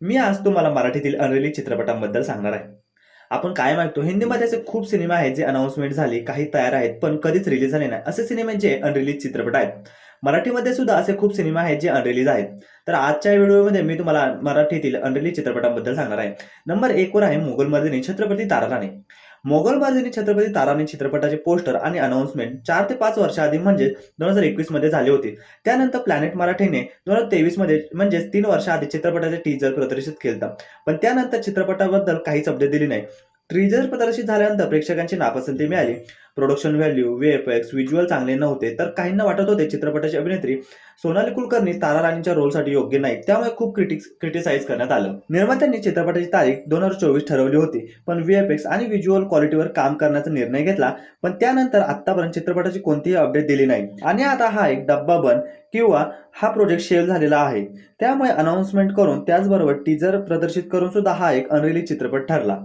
मी आज तुम्हाला मराठीतील अनरिलीज चित्रपटांबद्दल सांगणार आहे. आपण काय ऐकतो हिंदीमध्ये असे खूप सिनेमा आहेत जे अनाउन्समेंट झाली, काही तयार आहेत पण कधीच रिलीज झाले नाही. असे सिनेमांचे अनरिलीज चित्रपट आहेत. मराठीमध्ये सुद्धा असे खूप सिनेमा आहेत जे अनरिलीज आहेत. तर आजच्या व्हिडिओमध्ये मी तुम्हाला मराठीतील अनरिलीज चित्रपटांबद्दल सांगणार आहे. नंबर 1 वर आहे मोगल मर्दिनी छत्रपती ताराराणी. मोगल मर्दिनी छत्रपती ताराराणी चित्रपटाचे पोस्टर आणि अनाउन्समेंट 4 ते 5 वर्षाआधी म्हणजे 2021 मध्ये झाले होते. त्यानंतर प्लॅनेट मराठीने 2023 मध्ये म्हणजेच 3 वर्षाआधी चित्रपटाचे टीजर प्रदर्शित केलं. पण त्यानंतर चित्रपटाबद्दल काहीच अपडेट दिली नाही. टीजर प्रदर्शित झाल्यानंतर प्रेक्षकांची नापसंती मिळाली. प्रोडक्शन व्हॅल्यू, व्हीएफएक्स, व्हिज्युअल चांगले नव्हते, तर काहींना वाटत होते चित्रपटाची अभिनेत्री सोनाली कुलकर्णी तारा राणीच्या रोलसाठी योग्य नाही, त्यामुळे खूप क्रिटिसाइज करण्यात आलं. निर्मात्यांनी चित्रपटाची तारीख 2024 ठरवली होती, पण व्हीएफएक्स आणि व्हिज्युअल क्वालिटीवर काम करण्याचा निर्णय घेतला. पण त्यानंतर आतापर्यंत चित्रपटाची कोणतीही अपडेट दिली नाही आणि आता हा एक डब्बा बंद किंवा हा प्रोजेक्ट शेल झालेला आहे. त्यामुळे अनाउन्समेंट करून त्याचबरोबर टीजर प्रदर्शित करून सुद्धा हा एक अनरिलीज चित्रपट ठरला.